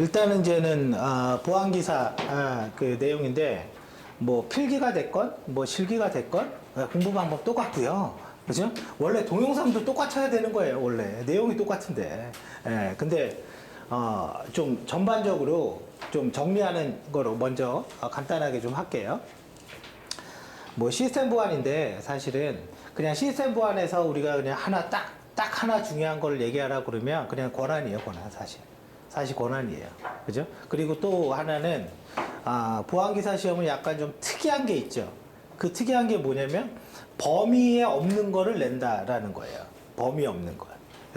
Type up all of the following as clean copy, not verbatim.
일단은 이제는 보안기사 그 내용인데 뭐 필기가 됐건 뭐 실기가 됐건 공부 방법 똑같고요. 그죠? 원래 동영상도 똑같아야 되는 거예요. 원래 내용이 똑같은데. 예, 근데 좀 전반적으로 좀 정리하는 거로 먼저 간단하게 좀 할게요. 뭐 시스템 보안인데 사실은 그냥 시스템 보안에서 우리가 그냥 하나 딱 하나 중요한 걸 얘기하라 그러면 그냥 권한이에요, 권한 사실 권한이에요. 그죠? 그리고 또 하나는 보안기사 시험은 약간 좀 특이한 게 있죠. 그 특이한 게 뭐냐면 범위에 없는 거를 낸다라는 거예요. 범위 없는 거.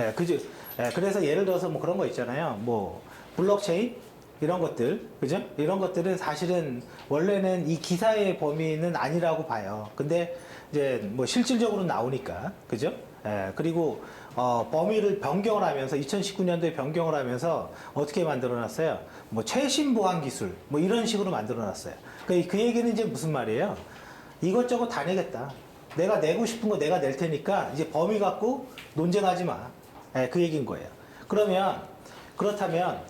예, 그죠? 예, 그래서 예를 들어서 뭐 그런 거 있잖아요. 뭐 블록체인 이런 것들, 그죠? 이런 것들은 사실은 원래는 이 기사의 범위는 아니라고 봐요. 근데 이제 뭐 실질적으로 나오니까, 그죠? 예, 그리고 범위를 변경을 하면서 2019년도에 변경을 하면서 어떻게 만들어 놨어요? 뭐 최신 보안 기술 뭐 이런 식으로 만들어 놨어요. 그 얘기는 이제 무슨 말이에요? 이것저것 다 내겠다. 내가 내고 싶은 거 내가 낼 테니까 이제 범위 갖고 논쟁하지 마. 예, 그 얘기인 거예요. 그렇다면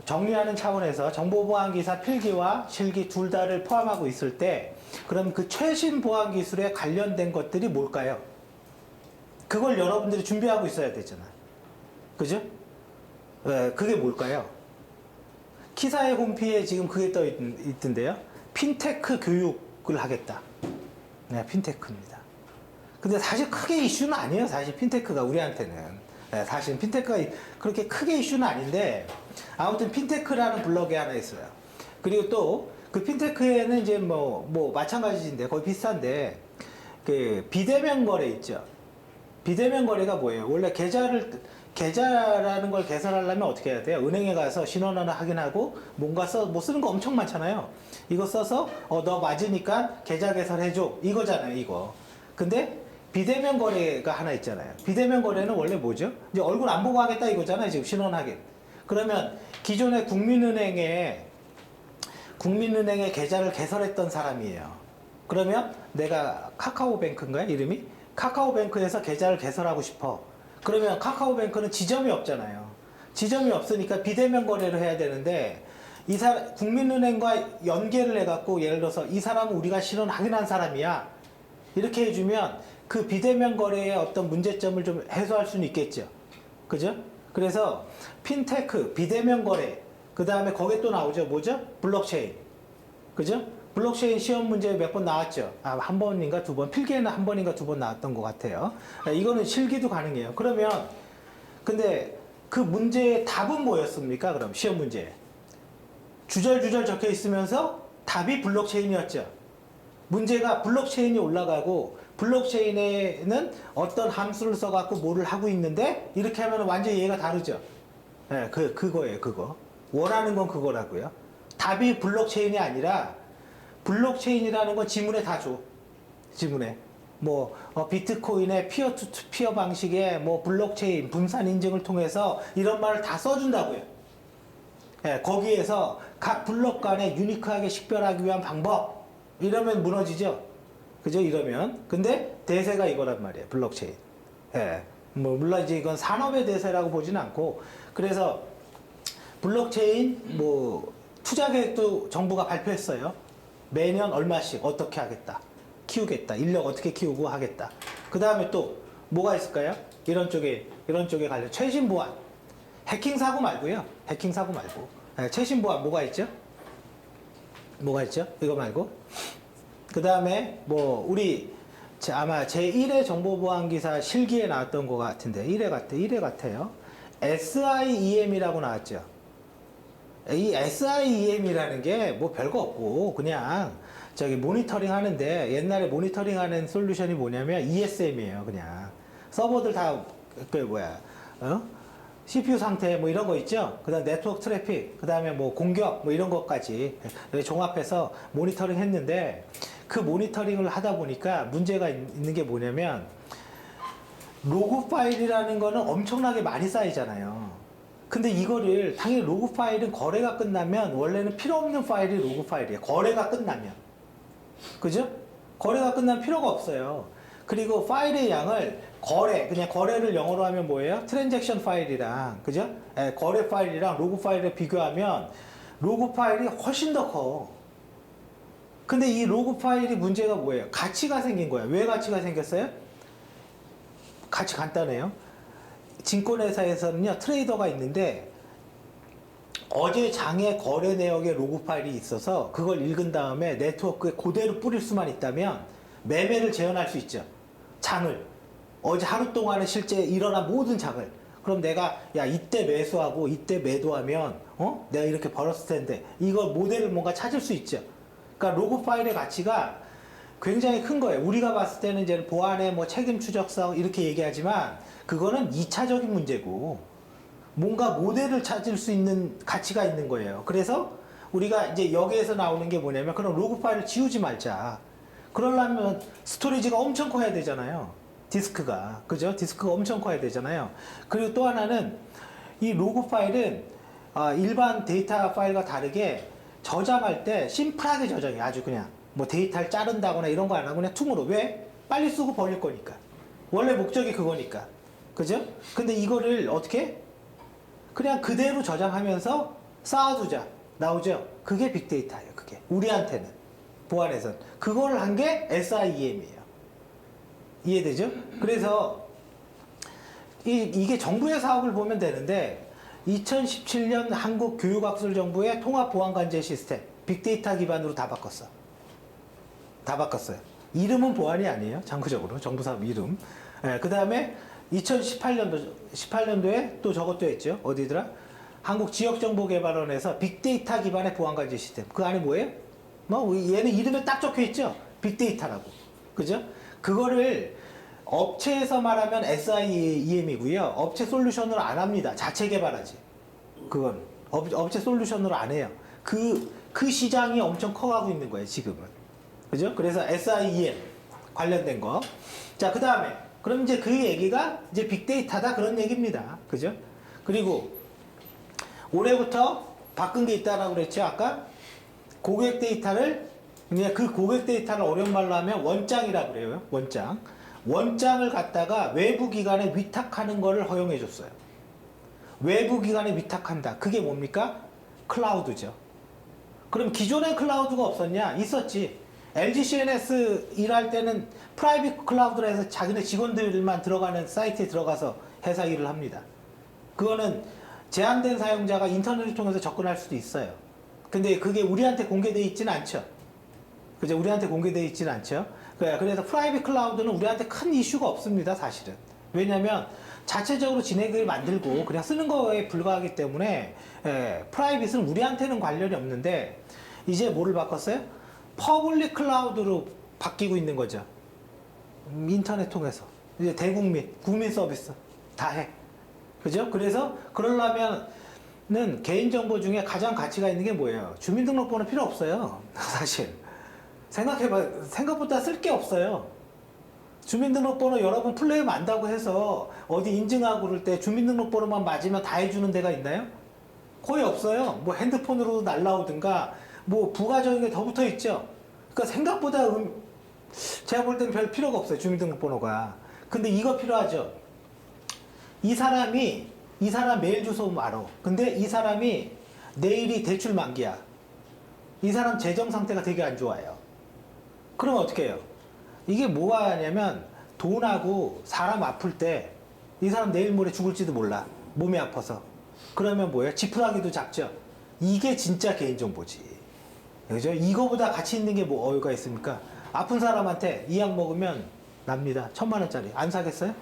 정리하는 차원에서 정보보안기사 필기와 실기 둘 다를 포함하고 있을 때 그럼 그 최신 보안 기술에 관련된 것들이 뭘까요? 그걸 여러분들이 준비하고 있어야 되잖아. 그죠? 네, 그게 뭘까요? 키사의 홈피에 지금 그게 떠 있던데요. 핀테크 교육을 하겠다. 네, 핀테크입니다. 근데 사실 크게 이슈는 아니에요. 사실 핀테크가 우리한테는. 네, 사실 핀테크가 그렇게 크게 이슈는 아닌데 아무튼 핀테크라는 블럭이 하나 있어요. 그리고 또 그 핀테크에는 이제 뭐 마찬가지인데 거의 비슷한데 그 비대면 거래 있죠. 비대면 거래가 뭐예요? 원래 계좌라는 걸 개설하려면 어떻게 해야 돼요? 은행에 가서 신원하나 확인하고 뭔가 뭐 쓰는 거 엄청 많잖아요. 이거 써서 너 맞으니까 계좌 개설해줘 이거잖아요. 이거. 근데 비대면 거래가 하나 있잖아요. 비대면 거래는 원래 뭐죠? 이제 얼굴 안 보고 하겠다 이거잖아요. 지금 신원 확인. 그러면 기존의 국민은행에 계좌를 개설했던 사람이에요. 그러면 내가 카카오뱅크인가요? 이름이? 카카오뱅크에서 계좌를 개설하고 싶어. 그러면 카카오뱅크는 지점이 없잖아요. 지점이 없으니까 비대면 거래를 해야 되는데 국민은행과 연계를 해갖고 예를 들어서 이 사람은 우리가 신원 확인한 사람이야. 이렇게 해주면 그 비대면 거래의 어떤 문제점을 좀 해소할 수는 있겠죠. 그죠? 그래서 핀테크, 비대면 거래, 그 다음에 거기에 또 나오죠. 뭐죠? 블록체인. 그죠? 블록체인 시험 문제 몇 번 나왔죠. 한 번인가 두 번, 필기에는 한 번인가 두 번 나왔던 것 같아요. 이거는 실기도 가능해요. 그러면 근데 그 문제의 답은 뭐였습니까? 그럼 시험 문제 주절주절 적혀 있으면서 답이 블록체인이었죠. 문제가 블록체인이 올라가고 블록체인에는 어떤 함수를 써갖고 뭐를 하고 있는데 이렇게 하면 완전히 얘가 다르죠. 네, 그거예요. 그거 원하는 건 그거라고요. 답이 블록체인이 아니라 블록체인이라는 건 지문에 다 줘. 지문에. 뭐, 비트코인의 피어 방식의 뭐 블록체인, 분산 인증을 통해서 이런 말을 다 써준다고요. 예, 거기에서 각 블록 간에 유니크하게 식별하기 위한 방법. 이러면 무너지죠. 그죠? 이러면. 근데 대세가 이거란 말이에요. 블록체인. 예. 뭐, 물론 이제 이건 산업의 대세라고 보지는 않고. 그래서 블록체인 뭐, 투자 계획도 정부가 발표했어요. 매년 얼마씩 어떻게 하겠다. 키우겠다. 인력 어떻게 키우고 하겠다. 그 다음에 또 뭐가 있을까요? 이런 쪽에 관련 최신 보안. 해킹 사고 말고요. 해킹 사고 말고. 네, 최신 보안 뭐가 있죠? 뭐가 있죠? 이거 말고. 그 다음에 뭐 우리 아마 제1회 정보보안기사 실기에 나왔던 것 같은데 1회 같아요. SIEM이라고 나왔죠. 이 SIEM이라는 게 뭐 별거 없고 그냥 저기 모니터링 하는데 옛날에 모니터링 하는 솔루션이 뭐냐면 ESM이에요. 그냥 서버들 다 CPU 상태 뭐 이런 거 있죠. 그 다음 네트워크 트래픽, 그 다음에 뭐 공격 뭐 이런 것까지 종합해서 모니터링 했는데 그 모니터링을 하다 보니까 문제가 있는 게 뭐냐면 로그 파일이라는 거는 엄청나게 많이 쌓이잖아요. 근데 이거를 당연히 로그 파일은 거래가 끝나면 원래는 필요 없는 파일이 로그 파일이에요. 거래가 끝나면. 그죠? 거래가 끝나면 필요가 없어요. 그리고 파일의 양을 그냥 거래를 영어로 하면 뭐예요? 트랜잭션 파일이랑, 그죠? 예, 거래 파일이랑 로그 파일을 비교하면 로그 파일이 훨씬 더 커. 근데 이 로그 파일이 문제가 뭐예요? 가치가 생긴 거야. 왜 가치가 생겼어요? 가치 간단해요. 증권회사에서는요, 트레이더가 있는데, 어제 장의 거래 내역의 로그 파일이 있어서 그걸 읽은 다음에 네트워크에 그대로 뿌릴 수만 있다면 매매를 재현할 수 있죠. 장을. 어제 하루 동안에 실제 일어난 모든 장을. 그럼 내가, 야, 이때 매수하고 이때 매도하면, 내가 이렇게 벌었을 텐데, 이걸 모델을 뭔가 찾을 수 있죠. 그러니까 로그 파일의 가치가 굉장히 큰 거예요. 우리가 봤을 때는 이제 보안의 뭐 책임 추적사 이렇게 얘기하지만, 그거는 2차적인 문제고, 뭔가 모델을 찾을 수 있는 가치가 있는 거예요. 그래서 우리가 이제 여기에서 나오는 게 뭐냐면, 그럼 로그 파일을 지우지 말자. 그러려면 스토리지가 엄청 커야 되잖아요. 디스크가. 그죠? 디스크가 엄청 커야 되잖아요. 그리고 또 하나는 이 로그 파일은 일반 데이터 파일과 다르게 저장할 때 심플하게 저장해. 아주 그냥 뭐 데이터를 자른다거나 이런 거 안 하고 그냥 퉁으로. 왜? 빨리 쓰고 버릴 거니까. 원래 목적이 그거니까. 그죠? 근데 이거를 어떻게? 그냥 그대로 저장하면서 쌓아두자. 나오죠? 그게 빅데이터예요. 그게. 우리한테는. 보안에선. 그거를 한 게 SIEM이에요. 이해되죠? 그래서 이게 정부의 사업을 보면 되는데 2017년 한국교육학술정부의 통합보안관제 시스템 빅데이터 기반으로 다 바꿨어. 다 바꿨어요. 이름은 보안이 아니에요. 장구적으로 정부 사업 이름. 그 다음에 18년도에 또 저것도 했죠. 어디더라? 한국지역정보개발원에서 빅데이터 기반의 보안관제 시스템. 그 안에 뭐예요? 뭐 얘는 이름에 딱 적혀 있죠. 빅데이터라고. 그죠? 그거를 업체에서 말하면 SIEM이고요. 업체 솔루션으로 안 합니다. 자체 개발하지. 그건 업체 솔루션으로 안 해요. 그 시장이 엄청 커가고 있는 거예요, 지금은. 그죠? 그래서 SIEM 관련된 거. 자, 그 다음에 그럼 이제 그 얘기가 이제 빅데이터다 그런 얘기입니다. 그죠? 그리고 올해부터 바꾼 게 있다라고 그랬죠, 아까? 고객 데이터를 그냥 그 고객 데이터를 어려운 말로 하면 원장이라고 그래요. 원장을 갖다가 외부 기관에 위탁하는 거를 허용해 줬어요. 외부 기관에 위탁한다. 그게 뭡니까? 클라우드죠. 그럼 기존엔 클라우드가 없었냐? 있었지. LG CNS 일할 때는 프라이빗 클라우드라 해서 자기네 직원들만 들어가는 사이트에 들어가서 회사 일을 합니다. 그거는 제한된 사용자가 인터넷을 통해서 접근할 수도 있어요. 근데 그게 우리한테 공개되어 있지는 않죠. 그죠? 우리한테 공개되어 있지는 않죠. 그래서 프라이빗 클라우드는 우리한테 큰 이슈가 없습니다, 사실은. 왜냐면 자체적으로 지네들이 만들고 그냥 쓰는 거에 불과하기 때문에 프라이빗은 우리한테는 관련이 없는데 이제 뭐를 바꿨어요? 퍼블릭 클라우드로 바뀌고 있는 거죠. 인터넷 통해서. 이제 대국민, 국민 서비스 다 해. 그죠? 그래서 그러려면은 개인정보 중에 가장 가치가 있는 게 뭐예요? 주민등록번호 필요 없어요. 사실. 생각해봐. 생각보다 쓸 게 없어요. 주민등록번호 여러분 플레이어 안다고 해서 어디 인증하고 그럴 때 주민등록번호만 맞으면 다 해주는 데가 있나요? 거의 없어요. 뭐 핸드폰으로도 날라오든가 뭐 부가적인 게 더 붙어 있죠. 그러니까 생각보다 제가 볼 때는 별 필요가 없어요. 주민등록번호가. 근데 이거 필요하죠. 이 사람 메일 주소 알아. 근데 이 사람이 내일이 대출 만기야. 이 사람 재정 상태가 되게 안 좋아요. 그러면 어떻게 해요? 이게 뭐가 하냐면 돈하고 사람 아플 때 이 사람 내일 모레 죽을지도 몰라. 몸이 아파서. 그러면 뭐예요? 지푸라기도 작죠. 이게 진짜 개인정보지. 그죠? 이거보다 가치 있는 게 뭐가 있습니까? 아픈 사람한테 이 약 먹으면 납니다. 1,000만 원짜리. 안 사겠어요?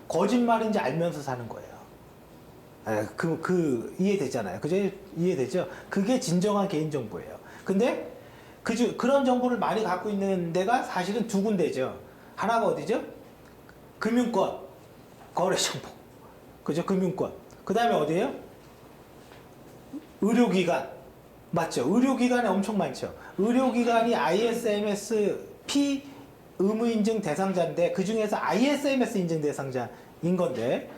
거짓말인지 알면서 사는 거예요. 이해되잖아요. 그죠? 이해되죠? 그게 진정한 개인정보예요. 근데 그런 정보를 많이 갖고 있는 데가 사실은 두 군데죠. 하나가 어디죠? 금융권, 거래정보. 그죠? 금융권. 그 다음에 어디예요? 의료기관. 맞죠? 의료기관에 엄청 많죠. 의료기관이 ISMS-P 의무인증 대상자인데 그 중에서 ISMS 인증 대상자인 건데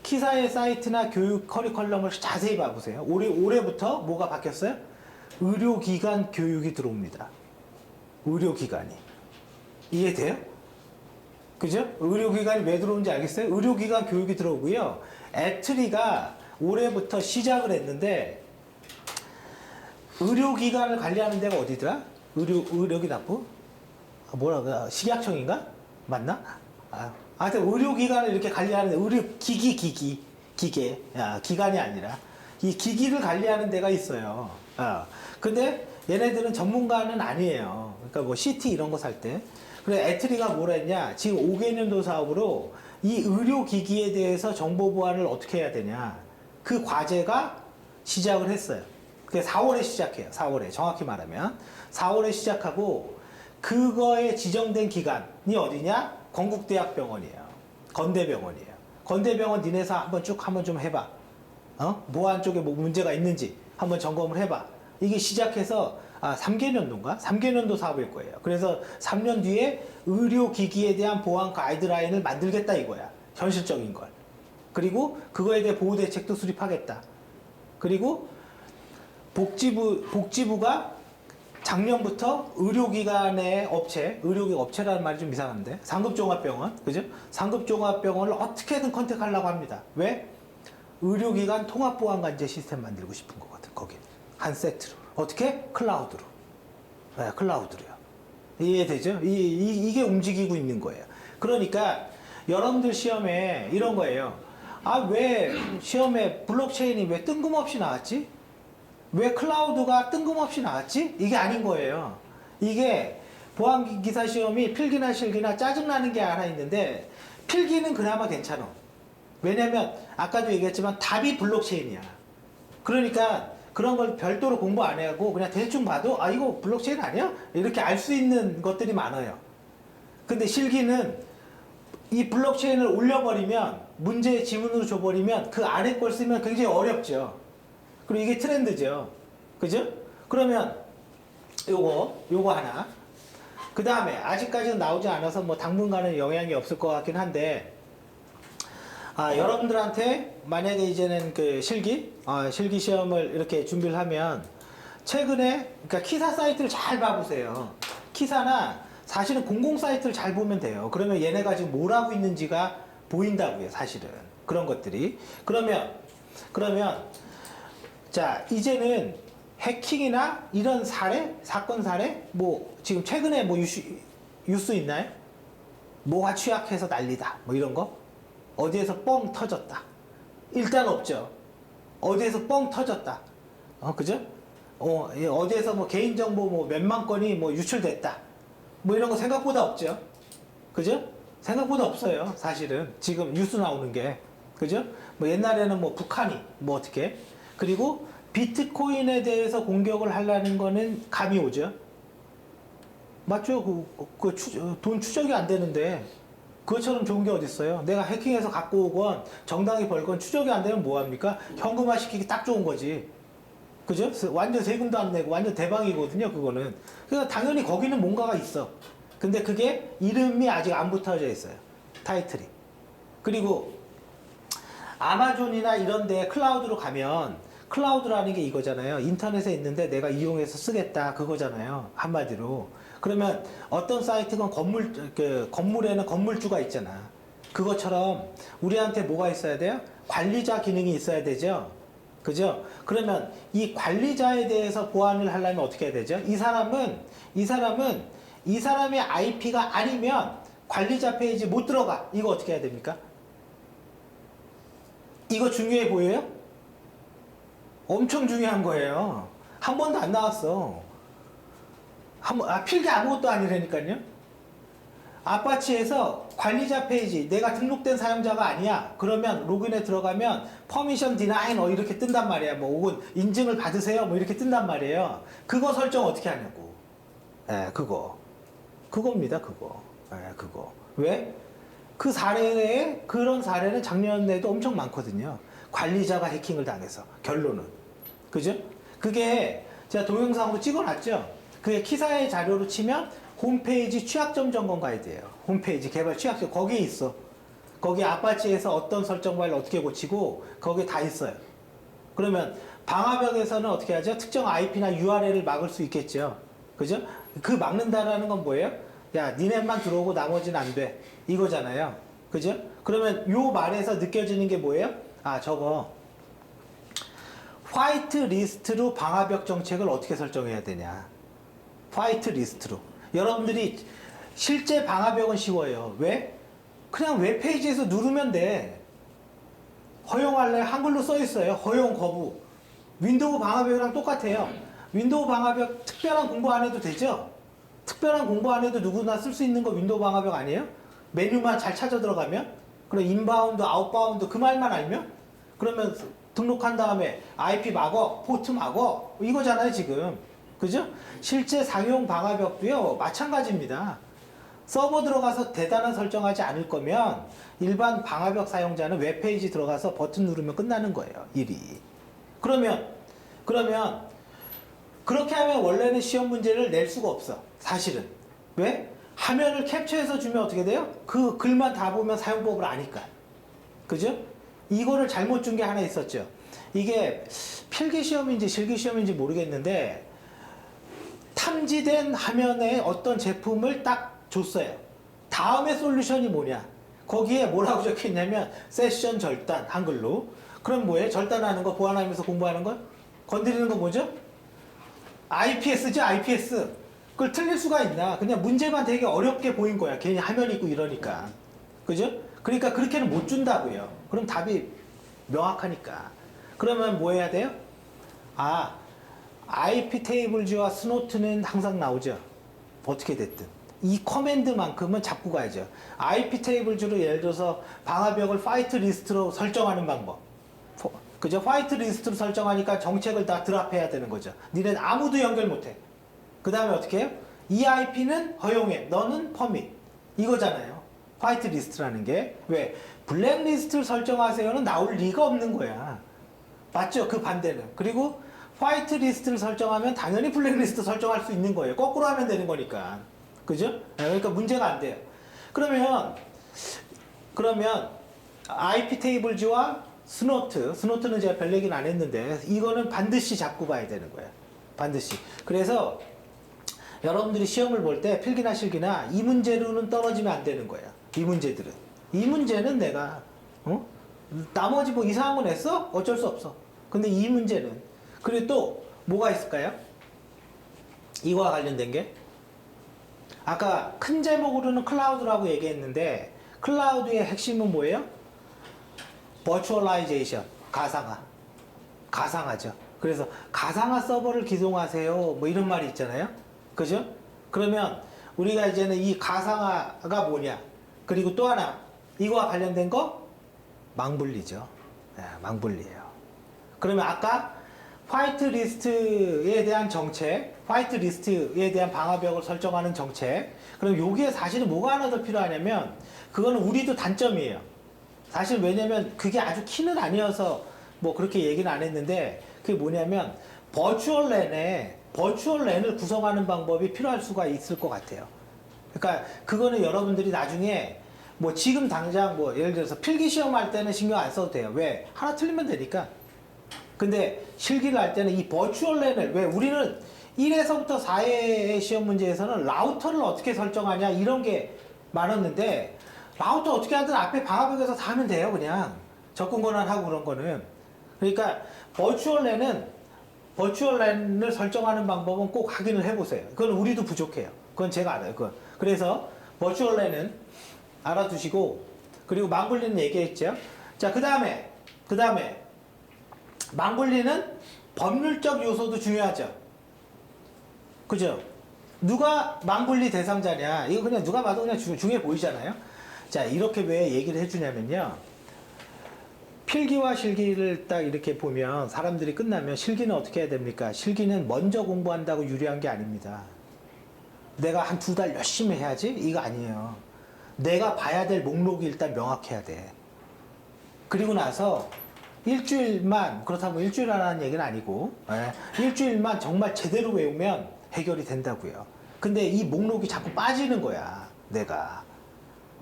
키사의 사이트나 교육 커리컬럼을 자세히 봐보세요. 올해부터 뭐가 바뀌었어요? 의료기관 교육이 들어옵니다. 의료기관이. 이해돼요? 그죠? 의료기관이 왜 들어오는지 알겠어요? 의료기관 교육이 들어오고요. 애트리가 올해부터 시작을 했는데, 의료기관을 관리하는 데가 어디더라? 의료기납부? 식약청인가? 맞나? 하여튼 의료기관을 이렇게 관리하는 기계. 기관이 아니라. 이 기기를 관리하는 데가 있어요. 근데 얘네들은 전문가는 아니에요. 그러니까 뭐 CT 이런 거 살 때. 그래, 애트리가 뭘 했냐? 지금 5개년도 사업으로 이 의료기기에 대해서 정보 보안을 어떻게 해야 되냐? 그 과제가 시작을 했어요. 그게 4월에 시작해요. 4월에. 정확히 말하면. 4월에 시작하고, 그거에 지정된 기관이 어디냐? 건국대학병원이에요. 건대병원이에요. 건대병원 니네서 한번 좀 해봐. 보안 쪽에 뭐 문제가 있는지 한번 점검을 해봐. 이게 시작해서 3개년도인가? 3개년도 사업일 거예요. 그래서 3년 뒤에 의료기기에 대한 보안 가이드라인을 만들겠다 이거야. 현실적인 걸. 그리고 그거에 대해 보호대책도 수립하겠다. 그리고 복지부가 작년부터 의료기관의 의료업체라는 말이 좀 이상한데, 상급종합병원, 그죠? 상급종합병원을 어떻게든 컨택하려고 합니다. 왜? 의료기관 통합보안관제 시스템 만들고 싶은 거거든, 거기. 한 세트로. 어떻게? 클라우드로. 네, 클라우드로요. 이해되죠? 이게 움직이고 있는 거예요. 그러니까, 여러분들 시험에 이런 거예요. 왜 시험에 블록체인이 왜 뜬금없이 나왔지? 왜 클라우드가 뜬금없이 나왔지? 이게 아닌 거예요. 이게 보안기사 시험이 필기나 실기나 짜증나는 게 하나 있는데, 필기는 그나마 괜찮아. 왜냐면 아까도 얘기했지만 답이 블록체인이야. 그러니까 그런 걸 별도로 공부 안 해하고 그냥 대충 봐도 이거 블록체인 아니야? 이렇게 알 수 있는 것들이 많아요. 근데 실기는 이 블록체인을 올려버리면, 문제 지문으로 줘버리면 그 아래 걸 쓰면 굉장히 어렵죠. 그리고 이게 트렌드죠. 그죠? 그러면 요거 하나. 그 다음에 아직까지는 나오지 않아서 뭐 당분간은 영향이 없을 것 같긴 한데, 여러분들한테 만약에 이제는 그 실기 시험을 이렇게 준비를 하면, 최근에 그러니까 키사 사이트를 잘 봐보세요. 키사나 사실은 공공 사이트를 잘 보면 돼요. 그러면 얘네가 지금 뭘 하고 있는지가 보인다고요, 사실은. 그런 것들이. 그러면 자, 이제는 해킹이나 이런 사건 사례, 뭐 지금 최근에 뭐 뉴스 있나요? 뭐가 취약해서 난리다, 뭐 이런 거? 어디에서 뻥 터졌다. 일단 없죠. 어디에서 뻥 터졌다. 그죠? 어디에서 뭐 개인정보 뭐 몇만 건이 뭐 유출됐다. 뭐 이런 거 생각보다 없죠. 그죠? 생각보다 없어요, 사실은. 지금 뉴스 나오는 게. 그죠? 뭐 옛날에는 뭐 북한이 뭐 어떻게. 그리고 비트코인에 대해서 공격을 하려는 거는 감이 오죠. 맞죠? 돈 추적이 안 되는데 그것처럼 좋은 게 어디 있어요? 내가 해킹해서 갖고 오건 정당히 벌건 추적이 안 되면 뭐합니까? 현금화 시키기 딱 좋은 거지. 그죠? 완전 세금도 안 내고 완전 대박이거든요, 그거는. 그러니까 당연히 거기는 뭔가가 있어. 근데 그게 이름이 아직 안 붙어져 있어요. 타이틀이. 그리고 아마존이나 이런 데 클라우드로 가면, 클라우드라는 게 이거잖아요. 인터넷에 있는데 내가 이용해서 쓰겠다, 그거잖아요, 한마디로. 그러면 어떤 사이트건 건물에는 건물주가 있잖아. 그것처럼 우리한테 뭐가 있어야 돼요? 관리자 기능이 있어야 되죠. 그죠? 그러면 이 관리자에 대해서 보안을 하려면 어떻게 해야 되죠? 이 사람의 IP가 아니면 관리자 페이지 못 들어가. 이거 어떻게 해야 됩니까? 이거 중요해 보여요? 엄청 중요한 거예요. 한 번도 안 나왔어. 필기 아무것도 아니라니까요. 아파치에서 관리자 페이지, 내가 등록된 사용자가 아니야. 그러면 로그인에 들어가면 퍼미션 디나인 이렇게 뜬단 말이야. 뭐 혹은 인증을 받으세요, 뭐 이렇게 뜬단 말이에요. 그거 설정 어떻게 하냐고. 그겁니다, 그거. 그거. 왜? 그런 사례는 작년에도 엄청 많거든요. 관리자가 해킹을 당해서. 결론은. 그죠? 그게 제가 동영상으로 찍어놨죠? 그게 키사의 자료로 치면 홈페이지 취약점 점검 가이드예요. 홈페이지 개발 취약점. 거기에 있어. 거기 아파치에서 어떤 설정 파일을 어떻게 고치고 거기에 다 있어요. 그러면 방화벽에서는 어떻게 하죠? 특정 IP나 URL을 막을 수 있겠죠. 그죠? 그 막는다라는 건 뭐예요? 야, 니네만 들어오고 나머지는 안 돼. 이거잖아요. 그죠? 그러면 요 말에서 느껴지는 게 뭐예요? 아, 저거. 화이트 리스트로 방화벽 정책을 어떻게 설정해야 되냐. 화이트 리스트로. 여러분들이 실제 방화벽은 쉬워요. 왜? 그냥 웹페이지에서 누르면 돼. 허용할래? 한글로 써 있어요. 허용, 거부. 윈도우 방화벽이랑 똑같아요. 윈도우 방화벽 특별한 공부 안 해도 되죠? 특별한 공부 안 해도 누구나 쓸 수 있는 거 윈도우 방화벽 아니에요? 메뉴만 잘 찾아 들어가면? 그럼 인바운드, 아웃바운드 그 말만 알면? 그러면 등록한 다음에 IP 막어, 포트 막어 이거잖아요 지금. 그죠? 실제 상용 방화벽도요 마찬가지입니다. 서버 들어가서 대단한 설정하지 않을 거면 일반 방화벽 사용자는 웹페이지 들어가서 버튼 누르면 끝나는 거예요 일이. 그러면 그렇게 하면 원래는 시험 문제를 낼 수가 없어 사실은. 왜? 화면을 캡처해서 주면 어떻게 돼요? 그 글만 다 보면 사용법을 아니까. 그죠? 이거를 잘못 준 게 하나 있었죠. 이게 필기시험인지 실기시험인지 모르겠는데 탐지된 화면에 어떤 제품을 딱 줬어요. 다음에 솔루션이 뭐냐? 거기에 뭐라고 적혀 있냐면 세션 절단 한글로. 그럼 뭐예요? 절단하는 거 보완하면서 공부하는 거? 건드리는 거 뭐죠? IPS죠, IPS. 그걸 틀릴 수가 있나? 그냥 문제만 되게 어렵게 보인 거야. 괜히 화면 있고 이러니까. 그죠? 그러니까 그렇게는 못 준다고요. 그럼 답이 명확하니까. 그러면 뭐 해야 돼요? 아, IP 테이블즈와 스노트는 항상 나오죠. 어떻게 됐든. 이 커맨드만큼은 잡고 가야죠. IP 테이블즈로 예를 들어서 방화벽을 화이트 리스트로 설정하는 방법. 그죠? 화이트 리스트로 설정하니까 정책을 다 드랍해야 되는 거죠. 니네는 아무도 연결 못해. 그 다음에 어떻게 해요? 이 IP는 허용해. 너는 퍼밋. 이거잖아요. 화이트 리스트라는 게. 왜? 블랙 리스트를 설정하세요는 나올 리가 없는 거야. 맞죠? 그 반대는. 그리고 화이트 리스트를 설정하면 당연히 블랙 리스트 설정할 수 있는 거예요. 거꾸로 하면 되는 거니까. 그죠? 그러니까 문제가 안 돼요. 그러면 IP 테이블즈와 스노트는 제가 별 얘기는 안 했는데 이거는 반드시 잡고 가야 되는 거예요. 반드시. 그래서 여러분들이 시험을 볼 때 필기나 실기나 이 문제로는 떨어지면 안 되는 거예요. 이 문제들은. 이 문제는 내가 나머지 뭐 이상한 거 냈어? 어쩔 수 없어. 근데 이 문제는. 그리고 또 뭐가 있을까요? 이거와 관련된 게 아까 큰 제목으로는 클라우드라고 얘기했는데 클라우드의 핵심은 뭐예요? 버추얼라이제이션, 가상화죠. 그래서 가상화 서버를 기동하세요 뭐 이런 말이 있잖아요. 그죠? 그러면 우리가 이제는 이 가상화가 뭐냐, 그리고 또 하나 이거와 관련된 거 망분리죠. 네, 망분리예요. 그러면 아까 화이트 리스트에 대한 정책, 화이트 리스트에 대한 방화벽을 설정하는 정책. 그럼 여기에 사실은 뭐가 하나 더 필요하냐면 그거는 우리도 단점이에요. 사실 왜냐면 그게 아주 키는 아니어서 뭐 그렇게 얘기는 안 했는데 그게 뭐냐면 버추얼랜을 구성하는 방법이 필요할 수가 있을 것 같아요. 그러니까 그거는 여러분들이 나중에 뭐 지금 당장 뭐 예를 들어서 필기시험 할 때는 신경 안 써도 돼요. 왜? 하나 틀리면 되니까. 근데 실기를 할 때는 이 버추얼랜을, 왜 우리는 1에서부터 4의 시험 문제에서는 라우터를 어떻게 설정하냐 이런 게 많았는데 라우터 어떻게 하든 앞에 방화벽에서 다 하면 돼요. 그냥 접근 권한하고 그런 거는. 그러니까 버추얼랜을 설정하는 방법은 꼭 확인을 해보세요. 그건 우리도 부족해요. 그건 제가 알아요. 그건. 그래서 버추얼랜은 알아두시고, 그리고 망분리는 얘기했죠. 자, 그 다음에 망분리는 법률적 요소도 중요하죠. 그죠? 누가 망분리 대상자냐? 이거 그냥 누가 봐도 그냥 중요해 보이잖아요. 자, 이렇게 왜 얘기를 해주냐면요. 필기와 실기를 딱 이렇게 보면 사람들이 끝나면 실기는 어떻게 해야 됩니까? 실기는 먼저 공부한다고 유리한 게 아닙니다. 내가 한 2달 열심히 해야지? 이거 아니에요. 내가 봐야 될 목록이 일단 명확해야 돼. 그리고 나서 일주일만, 그렇다고 일주일 하라는 얘기는 아니고, 일주일만 정말 제대로 외우면 해결이 된다고요. 근데 이 목록이 자꾸 빠지는 거야, 내가.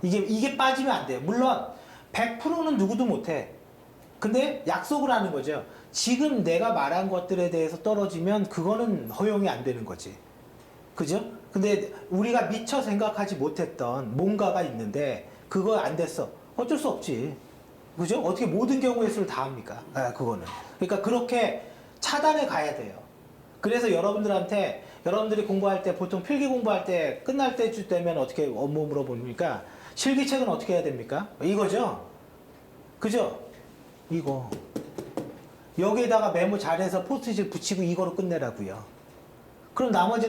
이게 빠지면 안 돼요. 물론 100%는 누구도 못해. 근데 약속을 하는 거죠. 지금 내가 말한 것들에 대해서 떨어지면 그거는 허용이 안 되는 거지. 그죠? 근데 우리가 미처 생각하지 못했던 뭔가가 있는데 그거 안 됐어. 어쩔 수 없지. 그죠? 어떻게 모든 경우의 수를 다 합니까? 아, 그거는. 그러니까 그렇게 차단해 가야 돼요. 그래서 여러분들한테 여러분들이 공부할 때 보통 필기 공부할 때 끝날 때쯤 되면 어떻게 업무 물어봅니까? 실기책은 어떻게 해야 됩니까? 이거죠? 그죠? 이거. 여기에다가 메모 잘해서 포스트잇 붙이고 이거로 끝내라고요. 그럼 나머지